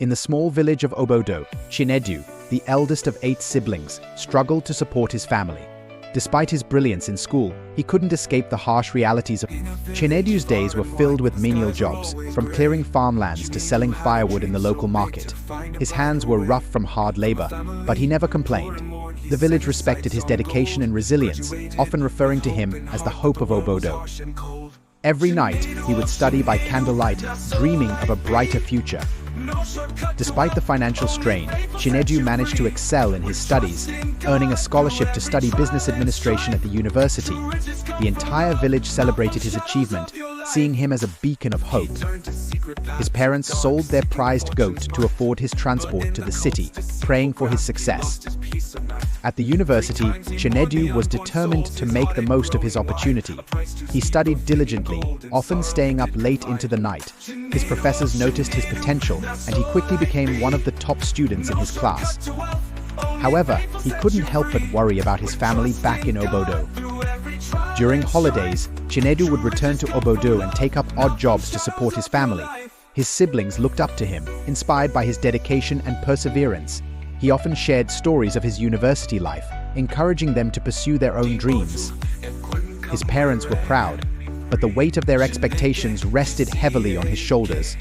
In the small village of Obodo, Chinedu, the eldest of 8 siblings, struggled to support his family. Despite his brilliance in school, he couldn't escape the harsh realities of Chinedu's days were filled with menial jobs, from clearing farmlands to selling firewood in the local market. His hands were rough from hard labor, but he never complained. The village respected his dedication and resilience, often referring to him as the hope of Obodo. Every night, he would study by candlelight, dreaming of a brighter future. Despite the financial strain, Chinedu managed to excel in his studies, earning a scholarship to study business administration at the university. The entire village celebrated his achievement, seeing him as a beacon of hope. His parents sold their prized goat to afford his transport to the city, praying for his success. At the university, Chinedu was determined to make the most of his opportunity. He studied diligently, often staying up late into the night. His professors noticed his potential, and he quickly became one of the top students in his class. However, he couldn't help but worry about his family back in Obodo. During holidays, Chinedu would return to Obodo and take up odd jobs to support his family. His siblings looked up to him, inspired by his dedication and perseverance. He often shared stories of his university life, encouraging them to pursue their own dreams. His parents were proud, but the weight of their expectations rested heavily on his shoulders.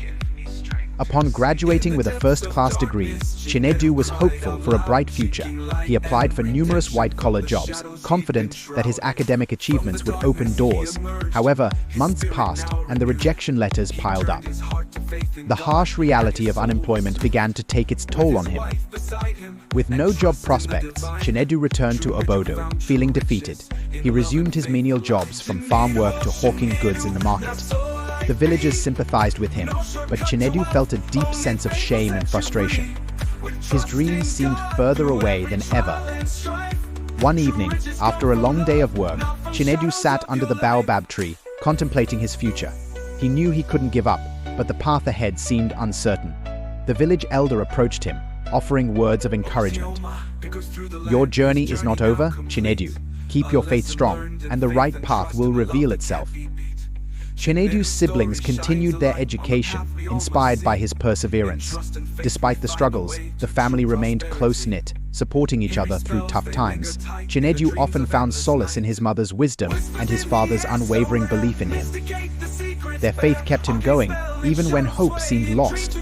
Upon graduating with a first-class degree, Chinedu was hopeful for a bright future. He applied for numerous white-collar jobs, confident that his academic achievements would open doors. However, months passed and the rejection letters piled up. The harsh reality of unemployment began to take its toll on him. With no job prospects, Chinedu returned to Obodo, feeling defeated. He resumed his menial jobs, from farm work to hawking goods in the market. The villagers sympathized with him, but Chinedu felt a deep sense of shame and frustration. His dreams seemed further away than ever. One evening, after a long day of work, Chinedu sat under the baobab tree, contemplating his future. He knew he couldn't give up, but the path ahead seemed uncertain. The village elder approached him, offering words of encouragement. "Your journey is not over, Chinedu. Keep your faith strong, and the right path will reveal itself." Chinedu's siblings continued their education, inspired by his perseverance. Despite the struggles, the family remained close-knit, supporting each other through tough times. Chinedu often found solace in his mother's wisdom and his father's unwavering belief in him. Their faith kept him going, even when hope seemed lost.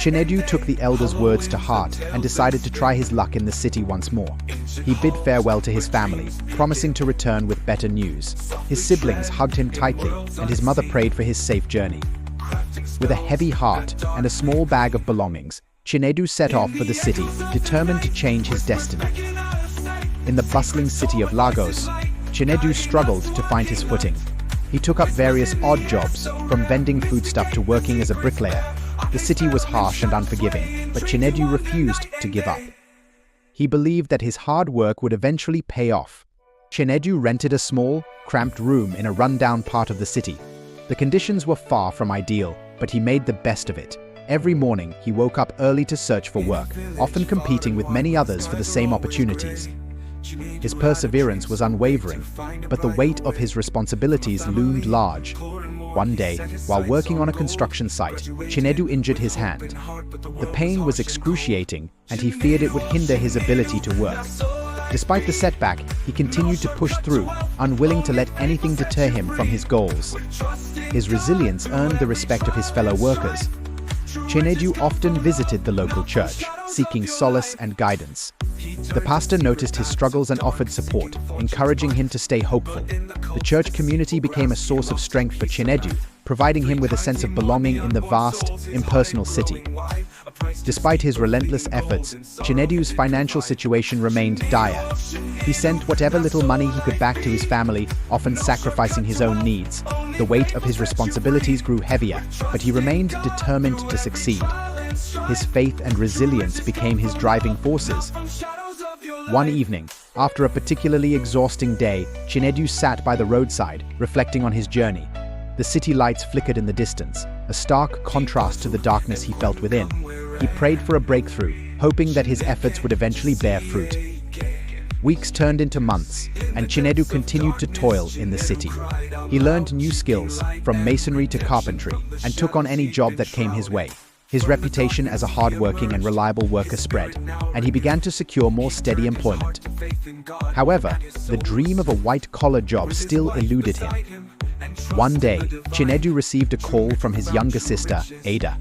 Chinedu took the elders' words to heart and decided to try his luck in the city once more. He bid farewell to his family, promising to return with better news. His siblings hugged him tightly, and his mother prayed for his safe journey. With a heavy heart and a small bag of belongings, Chinedu set off for the city, determined to change his destiny. In the bustling city of Lagos, Chinedu struggled to find his footing. He took up various odd jobs, from vending foodstuff to working as a bricklayer. The city was harsh and unforgiving, but Chinedu refused to give up. He believed that his hard work would eventually pay off. Chinedu rented a small, cramped room in a rundown part of the city. The conditions were far from ideal, but he made the best of it. Every morning, he woke up early to search for work, often competing with many others for the same opportunities. His perseverance was unwavering, but the weight of his responsibilities loomed large. One day, while working on a construction site, Chinedu injured his hand. The pain was excruciating, and he feared it would hinder his ability to work. Despite the setback, he continued to push through, unwilling to let anything deter him from his goals. His resilience earned the respect of his fellow workers. Chinedu often visited the local church, seeking solace and guidance. The pastor noticed his struggles and offered support, encouraging him to stay hopeful. The church community became a source of strength for Chinedu, providing him with a sense of belonging in the vast, impersonal city. Despite his relentless efforts, Chinedu's financial situation remained dire. He sent whatever little money he could back to his family, often sacrificing his own needs. The weight of his responsibilities grew heavier, but he remained determined to succeed. His faith and resilience became his driving forces. One evening, after a particularly exhausting day, Chinedu sat by the roadside, reflecting on his journey. The city lights flickered in the distance, a stark contrast to the darkness he felt within. He prayed for a breakthrough, hoping that his efforts would eventually bear fruit. Weeks turned into months, and Chinedu continued to toil in the city. He learned new skills, from masonry to carpentry, and took on any job that came his way. His reputation as a hardworking and reliable worker spread, and he began to secure more steady employment. However, the dream of a white-collar job still eluded him. One day, Chinedu received a call from his younger sister, Ada.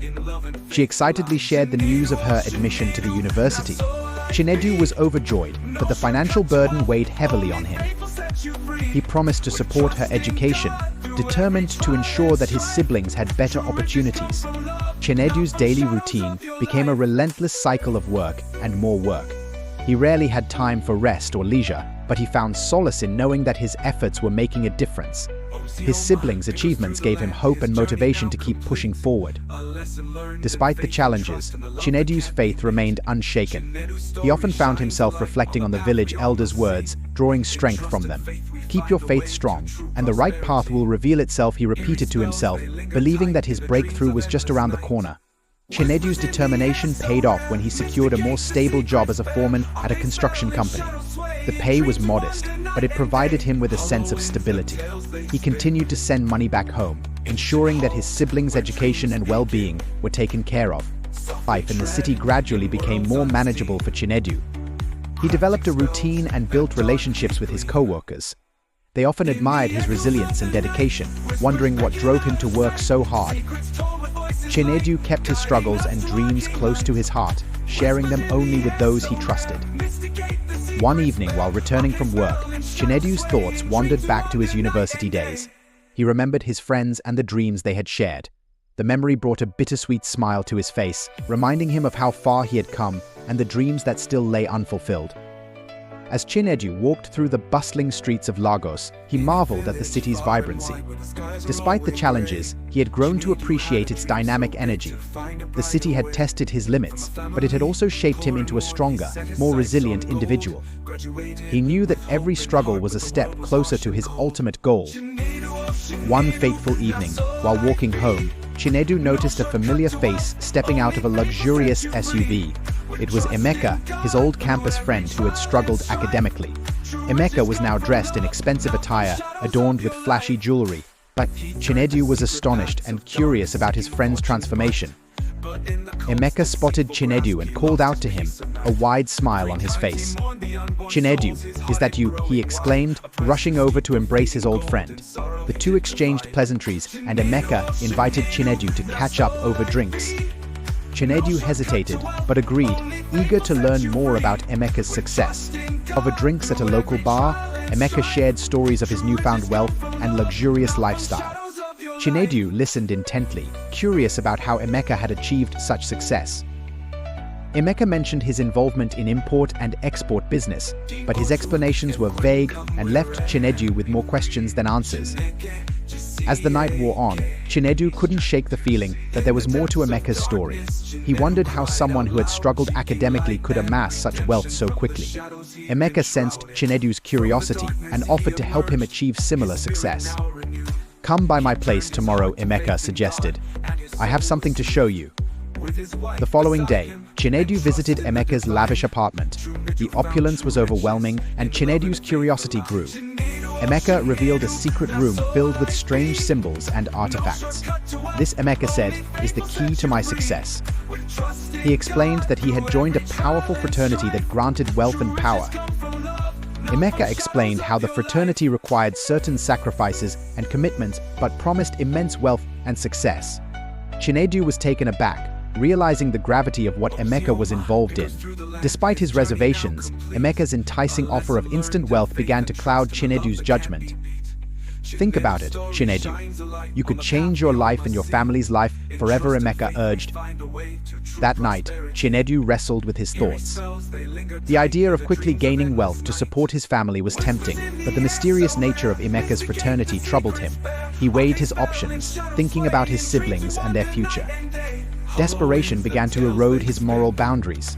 She excitedly shared the news of her admission to the university. Chinedu was overjoyed, but the financial burden weighed heavily on him. He promised to support her education, determined to ensure that his siblings had better opportunities. Chinedu's daily routine became a relentless cycle of work and more work. He rarely had time for rest or leisure, but he found solace in knowing that his efforts were making a difference. His siblings' achievements gave him hope and motivation to keep pushing forward. Despite the challenges, Chinedu's faith remained unshaken. He often found himself reflecting on the village elders' words, drawing strength from them. "Keep your faith strong, and the right path will reveal itself," he repeated to himself, believing that his breakthrough was just around the corner. Chinedu's determination paid off when he secured a more stable job as a foreman at a construction company. The pay was modest, but it provided him with a sense of stability. He continued to send money back home, ensuring that his siblings' education and well-being were taken care of. Life in the city gradually became more manageable for Chinedu. He developed a routine and built relationships with his co-workers. They often admired his resilience and dedication, wondering what drove him to work so hard. Chinedu kept his struggles and dreams close to his heart, sharing them only with those he trusted. One evening while returning from work, Chinedu's thoughts wandered back to his university days. He remembered his friends and the dreams they had shared. The memory brought a bittersweet smile to his face, reminding him of how far he had come and the dreams that still lay unfulfilled. As Chinedu walked through the bustling streets of Lagos, he marveled at the city's vibrancy. Despite the challenges, he had grown to appreciate its dynamic energy. The city had tested his limits, but it had also shaped him into a stronger, more resilient individual. He knew that every struggle was a step closer to his ultimate goal. One fateful evening, while walking home, Chinedu noticed a familiar face stepping out of a luxurious SUV. It was Emeka, his old campus friend who had struggled academically. Emeka was now dressed in expensive attire, adorned with flashy jewelry, but Chinedu was astonished and curious about his friend's transformation. Emeka spotted Chinedu and called out to him, a wide smile on his face. "Chinedu, is that you?" he exclaimed, rushing over to embrace his old friend. The two exchanged pleasantries, and Emeka invited Chinedu to catch up over drinks. Chinedu hesitated, but agreed, eager to learn more about Emeka's success. Over drinks at a local bar, Emeka shared stories of his newfound wealth and luxurious lifestyle. Chinedu listened intently, curious about how Emeka had achieved such success. Emeka mentioned his involvement in import and export business, but his explanations were vague and left Chinedu with more questions than answers. As the night wore on, Chinedu couldn't shake the feeling that there was more to Emeka's story. He wondered how someone who had struggled academically could amass such wealth so quickly. Emeka sensed Chinedu's curiosity and offered to help him achieve similar success. "Come by my place tomorrow," Emeka suggested. "I have something to show you." The following day, Chinedu visited Emeka's lavish apartment. The opulence was overwhelming, and Chinedu's curiosity grew. Emeka revealed a secret room filled with strange symbols and artifacts. "This," Emeka said, "is the key to my success." He explained that he had joined a powerful fraternity that granted wealth and power. Emeka explained how the fraternity required certain sacrifices and commitments but promised immense wealth and success. Chinedu was taken aback, realizing the gravity of what Emeka was involved in. Despite his reservations, Emeka's enticing offer of instant wealth began to cloud Chinedu's judgment. "Think about it, Chinedu. You could change your life and your family's life forever," Emeka urged. That night, Chinedu wrestled with his thoughts. The idea of quickly gaining wealth to support his family was tempting, but the mysterious nature of Emeka's fraternity troubled him. He weighed his options, thinking about his siblings and their future. Desperation began to erode his moral boundaries.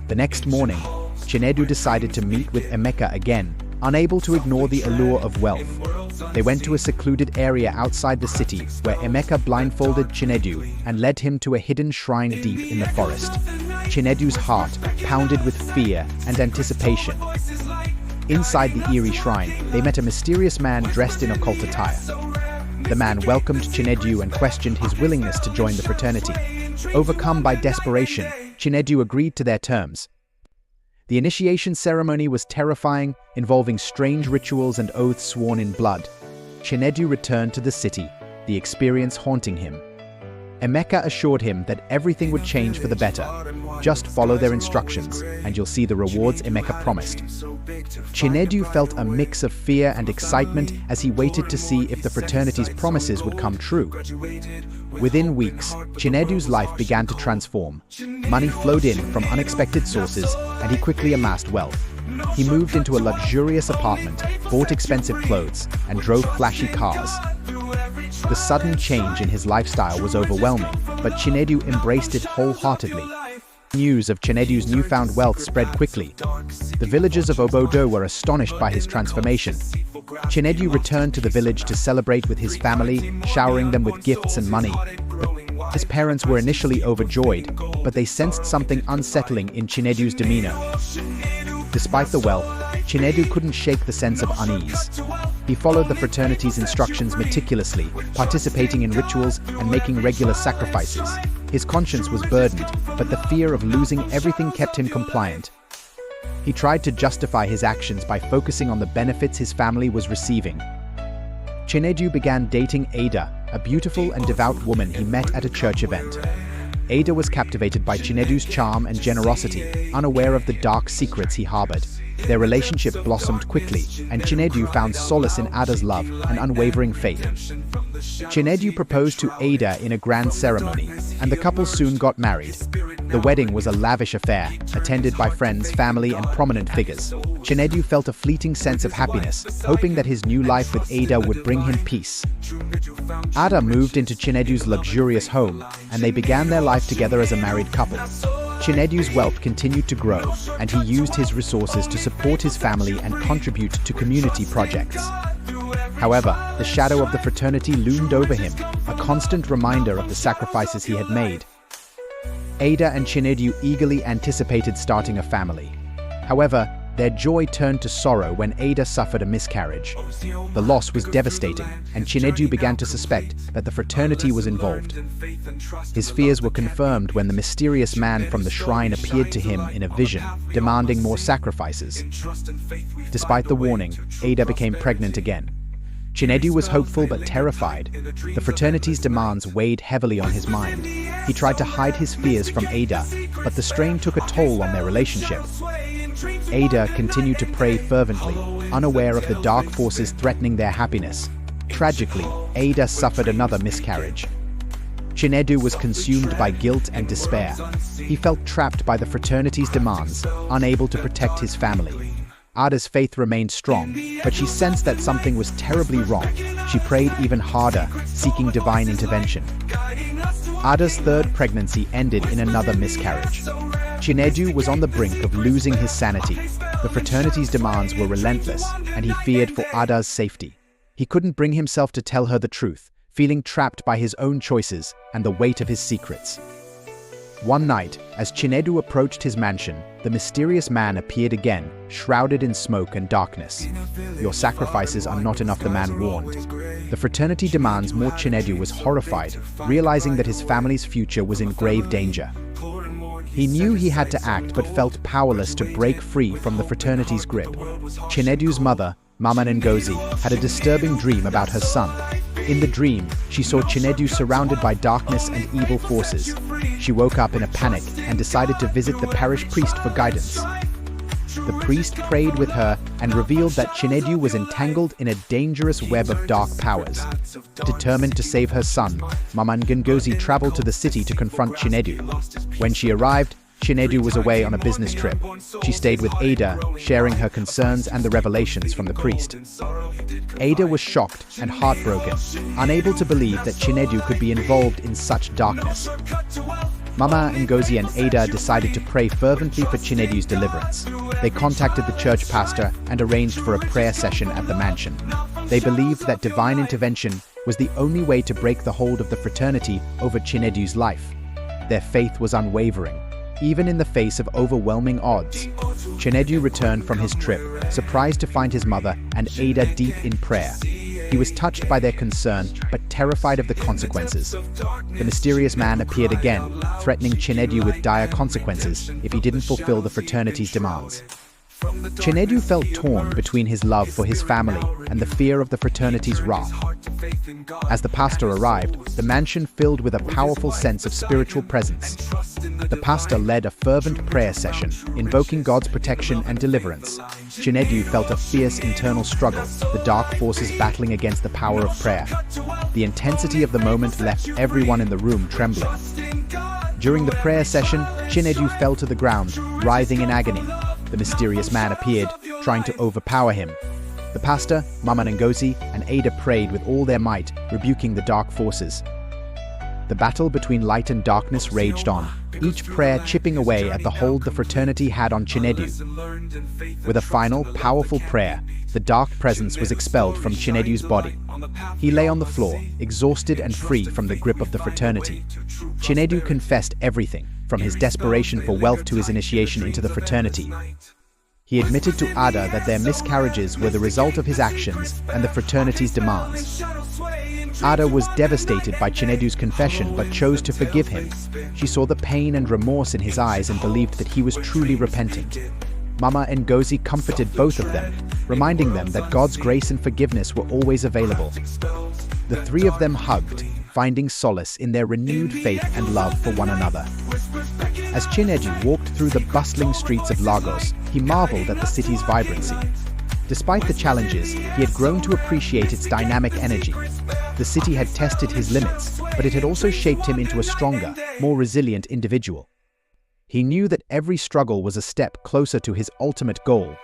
The next morning, Chinedu decided to meet with Emeka again, unable to ignore the allure of wealth. They went to a secluded area outside the city where Emeka blindfolded Chinedu and led him to a hidden shrine deep in the forest. Chinedu's heart pounded with fear and anticipation. Inside the eerie shrine, they met a mysterious man dressed in occult attire. The man welcomed Chinedu and questioned his willingness to join the fraternity. Overcome by desperation, Chinedu agreed to their terms. The initiation ceremony was terrifying, involving strange rituals and oaths sworn in blood. Chinedu returned to the city, the experience haunting him. Emeka assured him that everything would change for the better. Just follow their instructions, and you'll see the rewards Emeka promised. Chinedu felt a mix of fear and excitement as he waited to see if the fraternity's promises would come true. Within weeks, Chinedu's life began to transform. Money flowed in from unexpected sources, and he quickly amassed wealth. He moved into a luxurious apartment, bought expensive clothes, and drove flashy cars. The sudden change in his lifestyle was overwhelming, but Chinedu embraced it wholeheartedly. News of Chinedu's newfound wealth spread quickly. The villagers of Obodo were astonished by his transformation. Chinedu returned to the village to celebrate with his family, showering them with gifts and money. His parents were initially overjoyed, but they sensed something unsettling in Chinedu's demeanor. Despite the wealth, Chinedu couldn't shake the sense of unease. He followed the fraternity's instructions meticulously, participating in rituals and making regular sacrifices. His conscience was burdened, but the fear of losing everything kept him compliant. He tried to justify his actions by focusing on the benefits his family was receiving. Chinedu began dating Ada, a beautiful and devout woman he met at a church event. Ada was captivated by Chinedu's charm and generosity, unaware of the dark secrets he harbored. Their relationship blossomed quickly, and Chinedu found solace in Ada's love and unwavering faith. Chinedu proposed to Ada in a grand ceremony, and the couple soon got married. The wedding was a lavish affair, attended by friends, family, and prominent figures. Chinedu felt a fleeting sense of happiness, hoping that his new life with Ada would bring him peace. Ada moved into Chinedu's luxurious home, and they began their life together as a married couple. Chinedu's wealth continued to grow, and he used his resources to support his family and contribute to community projects. However, the shadow of the fraternity loomed over him, a constant reminder of the sacrifices he had made. Ada and Chinedu eagerly anticipated starting a family. However, their joy turned to sorrow when Ada suffered a miscarriage. The loss was devastating, and Chinedu began to suspect that the fraternity was involved. His fears were confirmed when the mysterious man from the shrine appeared to him in a vision, demanding more sacrifices. Despite the warning, Ada became pregnant again. Chinedu was hopeful but terrified. The fraternity's demands weighed heavily on his mind. He tried to hide his fears from Ada, but the strain took a toll on their relationship. Ada continued to pray fervently, unaware of the dark forces threatening their happiness. Tragically, Ada suffered another miscarriage. Chinedu was consumed by guilt and despair. He felt trapped by the fraternity's demands, unable to protect his family. Ada's faith remained strong, but she sensed that something was terribly wrong. She prayed even harder, seeking divine intervention. Ada's third pregnancy ended in another miscarriage. Chinedu was on the brink of losing his sanity. The fraternity's demands were relentless, and he feared for Ada's safety. He couldn't bring himself to tell her the truth, feeling trapped by his own choices and the weight of his secrets. One night, as Chinedu approached his mansion, the mysterious man appeared again, shrouded in smoke and darkness. "Your sacrifices are not enough," the man warned. The fraternity demands more. Chinedu was horrified, realizing that his family's future was in grave danger. He knew he had to act but felt powerless to break free from the fraternity's grip. Chinedu's mother, Mama Ngozi, had a disturbing dream about her son. In the dream, she saw Chinedu surrounded by darkness and evil forces. She woke up in a panic and decided to visit the parish priest for guidance. The priest prayed with her and revealed that Chinedu was entangled in a dangerous web of dark powers. Determined to save her son, Mama Ngozi traveled to the city to confront Chinedu. When she arrived, Chinedu was away on a business trip. She stayed with Ada, sharing her concerns and the revelations from the priest. Ada was shocked and heartbroken, unable to believe that Chinedu could be involved in such darkness. Mama Ngozi and Ada decided to pray fervently for Chinedu's deliverance. They contacted the church pastor and arranged for a prayer session at the mansion. They believed that divine intervention was the only way to break the hold of the fraternity over Chinedu's life. Their faith was unwavering, even in the face of overwhelming odds. Chinedu returned from his trip, surprised to find his mother and Ada deep in prayer. He was touched by their concern, but terrified of the consequences. The mysterious man appeared again, threatening Chinedu with dire consequences if he didn't fulfill the fraternity's demands. Chinedu felt torn between his love for his family and the fear of the fraternity's wrath. As the pastor arrived, the mansion filled with a powerful sense of spiritual presence. The pastor led a fervent prayer session, invoking God's protection and deliverance. Chinedu felt a fierce internal struggle, the dark forces battling against the power of prayer. The intensity of the moment left everyone in the room trembling. During the prayer session, Chinedu fell to the ground, writhing in agony. The mysterious man appeared, trying to overpower him. The pastor, Mama Ngozi, and Ada prayed with all their might, rebuking the dark forces. The battle between light and darkness raged on, each prayer chipping away at the hold the fraternity had on Chinedu. With a final, powerful prayer, the dark presence was expelled from Chinedu's body. He lay on the floor, exhausted and free from the grip of the fraternity. Chinedu confessed everything, from his desperation for wealth to his initiation into the fraternity. He admitted to Ada that their miscarriages were the result of his actions and the fraternity's demands. Ada was devastated by Chinedu's confession but chose to forgive him. She saw the pain and remorse in his eyes and believed that he was truly repentant. Mama Ngozi comforted both of them, reminding them that God's grace and forgiveness were always available. The three of them hugged, finding solace in their renewed faith and love for one another. As Chinedu walked through the bustling streets of Lagos, he marveled at the city's vibrancy. Despite the challenges, he had grown to appreciate its dynamic energy. The city had tested his limits, but it had also shaped him into a stronger, more resilient individual. He knew that every struggle was a step closer to his ultimate goal.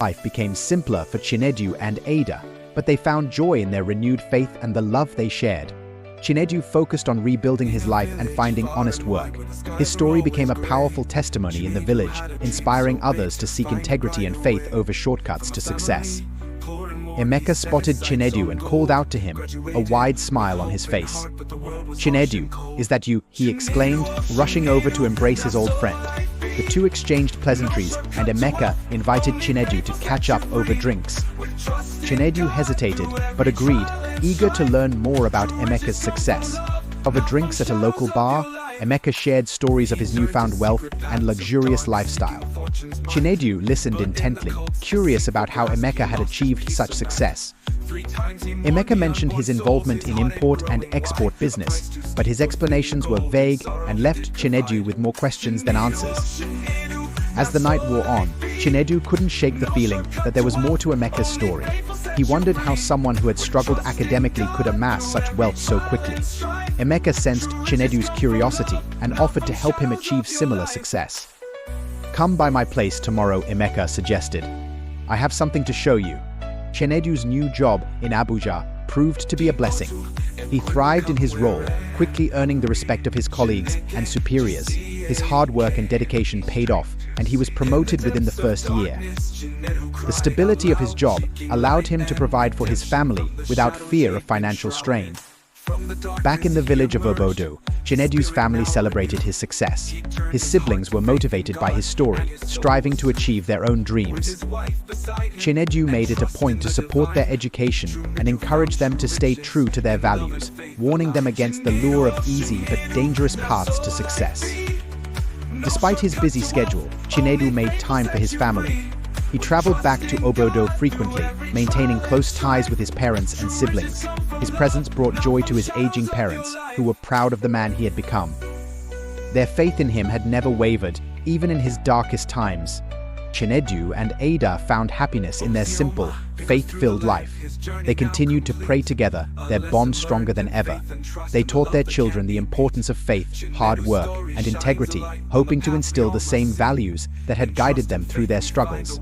Life became simpler for Chinedu and Ada, but they found joy in their renewed faith and the love they shared. Chinedu focused on rebuilding his life and finding honest work. His story became a powerful testimony in the village, inspiring others to seek integrity and faith over shortcuts to success. Emeka spotted Chinedu and called out to him, a wide smile on his face. "Chinedu, is that you?" he exclaimed, rushing over to embrace his old friend. The two exchanged pleasantries, and Emeka invited Chinedu to catch up over drinks. Chinedu hesitated, but agreed, eager to learn more about Emeka's success. Over drinks at a local bar, Emeka shared stories of his newfound wealth and luxurious lifestyle. Chinedu listened intently, curious about how Emeka had achieved such success. Emeka mentioned his involvement in import and export business, but his explanations were vague and left Chinedu with more questions than answers. As the night wore on, Chinedu couldn't shake the feeling that there was more to Emeka's story. He wondered how someone who had struggled academically could amass such wealth so quickly. Emeka sensed Chinedu's curiosity and offered to help him achieve similar success. "Come by my place tomorrow," Emeka suggested. "I have something to show you." Chinedu's new job in Abuja proved to be a blessing. He thrived in his role, quickly earning the respect of his colleagues and superiors. His hard work and dedication paid off, and he was promoted within the first year. The stability of his job allowed him to provide for his family without fear of financial strain. Back in the village of Obodo, Chinedu's family celebrated his success. His siblings were motivated by his story, striving to achieve their own dreams. Chinedu made it a point to support their education and encourage them to stay true to their values, warning them against the lure of easy but dangerous paths to success. Despite his busy schedule, Chinedu made time for his family. He traveled back to Obodo frequently, maintaining close ties with his parents and siblings. His presence brought joy to his aging parents, who were proud of the man he had become. Their faith in him had never wavered, even in his darkest times. Chinedu and Ada found happiness in their simple, faith-filled life. They continued to pray together, their bond stronger than ever. They taught their children the importance of faith, hard work, and integrity, hoping to instill the same values that had guided them through their struggles.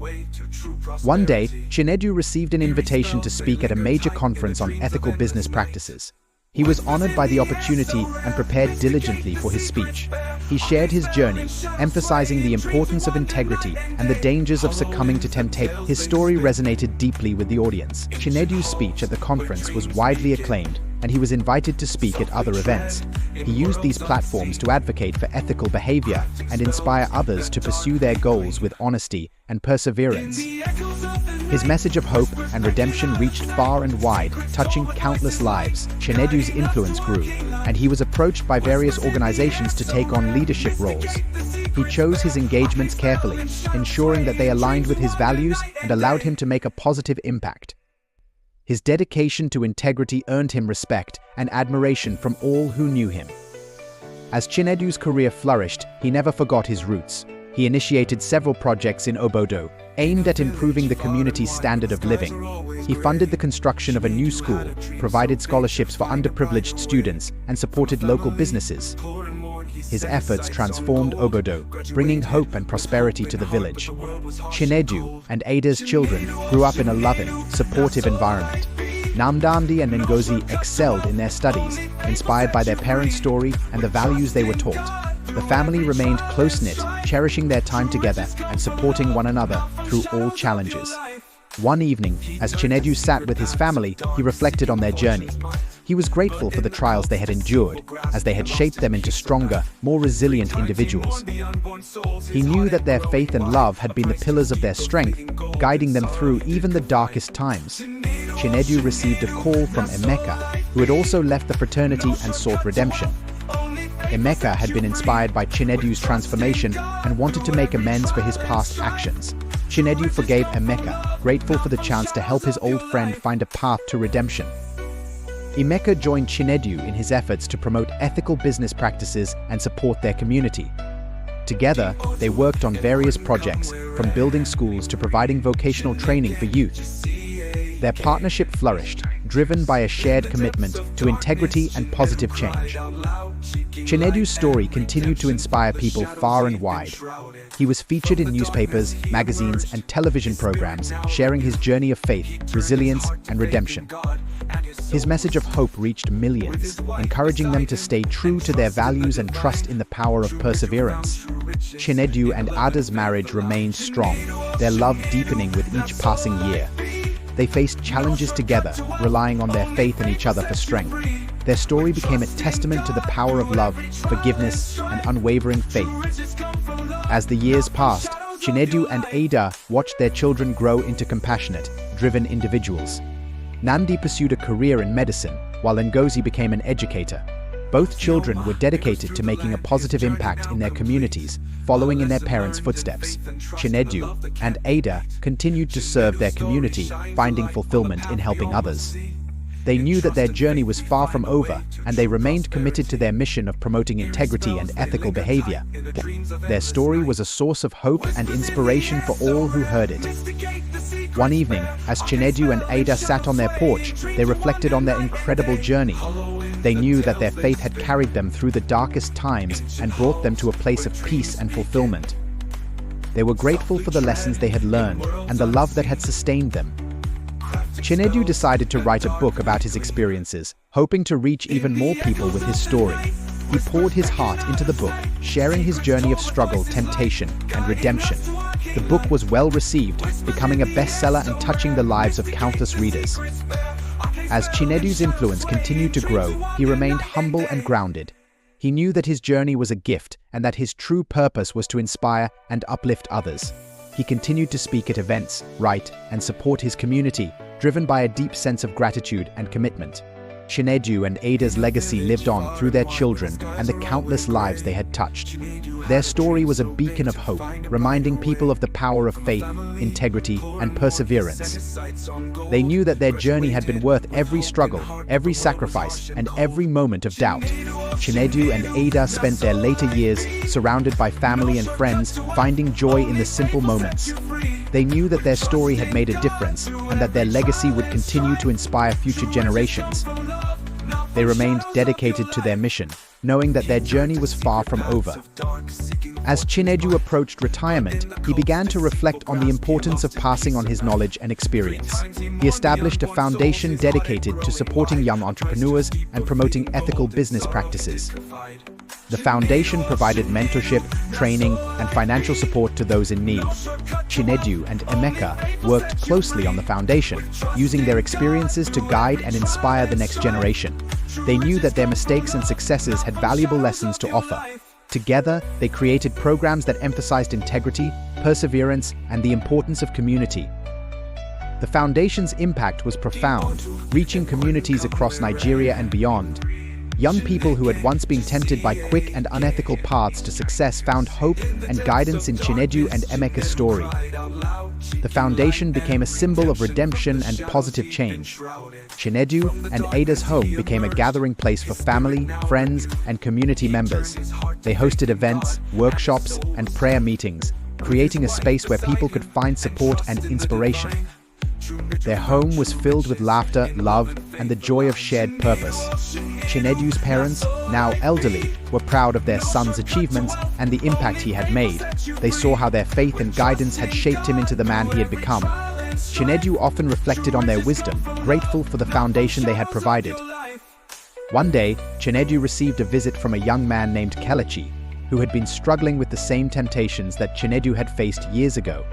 One day, Chinedu received an invitation to speak at a major conference on ethical business practices. He was honored by the opportunity and prepared diligently for his speech. He shared his journey, emphasizing the importance of integrity and the dangers of succumbing to temptation. His story resonated deeply with the audience. Chinedu's speech at the conference was widely acclaimed, and he was invited to speak at other events. He used these platforms to advocate for ethical behavior and inspire others to pursue their goals with honesty and perseverance. His message of hope and redemption reached far and wide, touching countless lives. Chinedu's influence grew, and he was approached by various organizations to take on leadership roles. He chose his engagements carefully, ensuring that they aligned with his values and allowed him to make a positive impact. His dedication to integrity earned him respect and admiration from all who knew him. As Chinedu's career flourished, he never forgot his roots. He initiated several projects in Obodo, aimed at improving the community's standard of living. He funded the construction of a new school, provided scholarships for underprivileged students, and supported local businesses. His efforts transformed Obodo, bringing hope and prosperity to the village. Chinedu and Ada's children grew up in a loving, supportive environment. Namdandi and Ngozi excelled in their studies, inspired by their parents' story and the values they were taught. The family remained close-knit, cherishing their time together and supporting one another through all challenges. One evening, as Chinedu sat with his family, he reflected on their journey. He was grateful for the trials they had endured, as they had shaped them into stronger, more resilient individuals. He knew that their faith and love had been the pillars of their strength, guiding them through even the darkest times. Chinedu received a call from Emeka, who had also left the fraternity and sought redemption. Emeka had been inspired by Chinedu's transformation and wanted to make amends for his past actions. Chinedu forgave Emeka, grateful for the chance to help his old friend find a path to redemption. Emeka joined Chinedu in his efforts to promote ethical business practices and support their community. Together, they worked on various projects, from building schools to providing vocational training for youth. Their partnership flourished, driven by a shared commitment to integrity and positive change. Chinedu's story continued to inspire people far and wide. He was featured in newspapers, magazines, and television programs, sharing his journey of faith, resilience, and redemption. His message of hope reached millions, encouraging them to stay true to their values and trust in the power of perseverance. Chinedu and Ada's marriage remained strong, their love deepening with each passing year. They faced challenges together, relying on their faith in each other for strength. Their story became a testament to the power of love, forgiveness, and unwavering faith. As the years passed, Chinedu and Ada watched their children grow into compassionate, driven individuals. Nandi pursued a career in medicine, while Ngozi became an educator. Both children were dedicated to making a positive impact in their communities, following in their parents' footsteps. Chinedu and Ada continued to serve their community, finding fulfillment in helping others. They knew that their journey was far from over, and they remained committed to their mission of promoting integrity and ethical behavior. Their story was a source of hope and inspiration for all who heard it. One evening, as Chinedu and Ada sat on their porch, they reflected on their incredible journey. They knew that their faith had carried them through the darkest times and brought them to a place of peace and fulfillment. They were grateful for the lessons they had learned and the love that had sustained them. Chinedu decided to write a book about his experiences, hoping to reach even more people with his story. He poured his heart into the book, sharing his journey of struggle, temptation, and redemption. The book was well received, becoming a bestseller and touching the lives of countless readers. As Chinedu's influence continued to grow, he remained humble and grounded. He knew that his journey was a gift and that his true purpose was to inspire and uplift others. He continued to speak at events, write, and support his community, driven by a deep sense of gratitude and commitment. Chinedu and Ada's legacy lived on through their children and the countless lives they had touched. Their story was a beacon of hope, reminding people of the power of faith, integrity, and perseverance. They knew that their journey had been worth every struggle, every sacrifice, and every moment of doubt. Chinedu and Ada spent their later years surrounded by family and friends, finding joy in the simple moments. They knew that their story had made a difference and that their legacy would continue to inspire future generations. They remained dedicated to their mission, knowing that their journey was far from over. As Chinedu approached retirement, he began to reflect on the importance of passing on his knowledge and experience. He established a foundation dedicated to supporting young entrepreneurs and promoting ethical business practices. The foundation provided mentorship, training, and financial support to those in need. Chinedu and Emeka worked closely on the foundation, using their experiences to guide and inspire the next generation. They knew that their mistakes and successes had valuable lessons to offer. Together, they created programs that emphasized integrity, perseverance, and the importance of community. The foundation's impact was profound, reaching communities across Nigeria and beyond. Young people who had once been tempted by quick and unethical paths to success found hope and guidance in Chinedu and Emeka's story. The foundation became a symbol of redemption and positive change. Chinedu and Ada's home became a gathering place for family, friends, and community members. They hosted events, workshops, and prayer meetings, creating a space where people could find support and inspiration. Their home was filled with laughter, love, and the joy of shared purpose. Chinedu's parents, now elderly, were proud of their son's achievements and the impact he had made. They saw how their faith and guidance had shaped him into the man he had become. Chinedu often reflected on their wisdom, grateful for the foundation they had provided. One day, Chinedu received a visit from a young man named Kelechi, who had been struggling with the same temptations that Chinedu had faced years ago.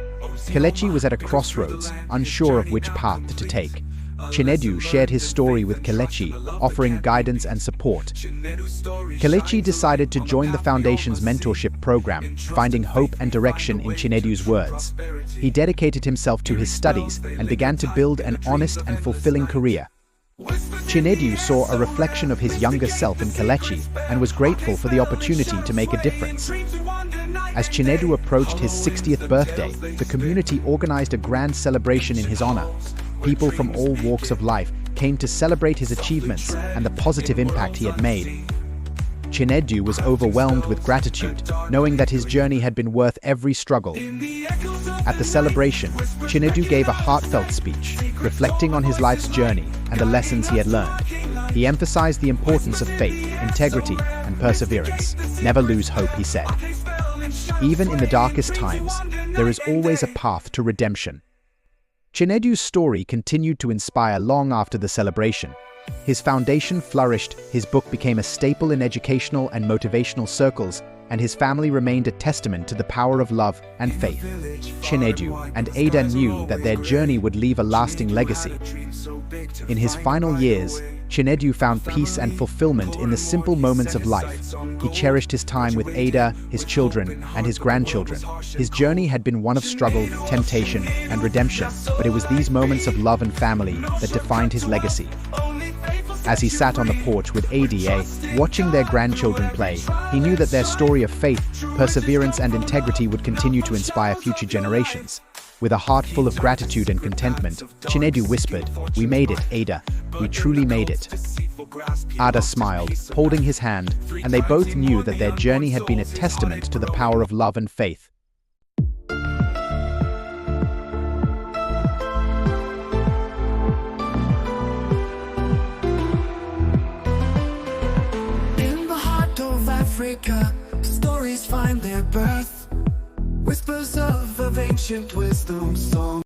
Kelechi was at a crossroads, unsure of which path to take. Chinedu shared his story with Kelechi, offering guidance and support. Kelechi decided to join the Foundation's mentorship program, finding hope and direction in Chinedu's words. He dedicated himself to his studies and began to build an honest and fulfilling career. Chinedu saw a reflection of his younger self in Kelechi and was grateful for the opportunity to make a difference. As Chinedu approached his 60th birthday, the community organized a grand celebration in his honor. People from all walks of life came to celebrate his achievements and the positive impact he had made. Chinedu was overwhelmed with gratitude, knowing that his journey had been worth every struggle. At the celebration, Chinedu gave a heartfelt speech, reflecting on his life's journey and the lessons he had learned. He emphasized the importance of faith, integrity, and perseverance. Never lose hope, he said. Even in the darkest times, there is always a path to redemption. Chinedu's story continued to inspire long after the celebration. His foundation flourished, his book became a staple in educational and motivational circles, and his family remained a testament to the power of love and faith. Chinedu and Ada knew that their journey would leave a lasting legacy. In his final years, Chinedu found peace and fulfillment in the simple moments of life. He cherished his time with Ada, his children, and his grandchildren. His journey had been one of struggle, temptation, and redemption, but it was these moments of love and family that defined his legacy. As he sat on the porch with Ada, watching their grandchildren play, he knew that their story of faith, perseverance, and integrity would continue to inspire future generations. With a heart full of gratitude and contentment, Chinedu whispered, "We made it, Ada. We truly made it." Ada smiled, holding his hand, and they both knew that their journey had been a testament to the power of love and faith. In the heart of Africa, stories find their birth. Whispers of ancient wisdom song.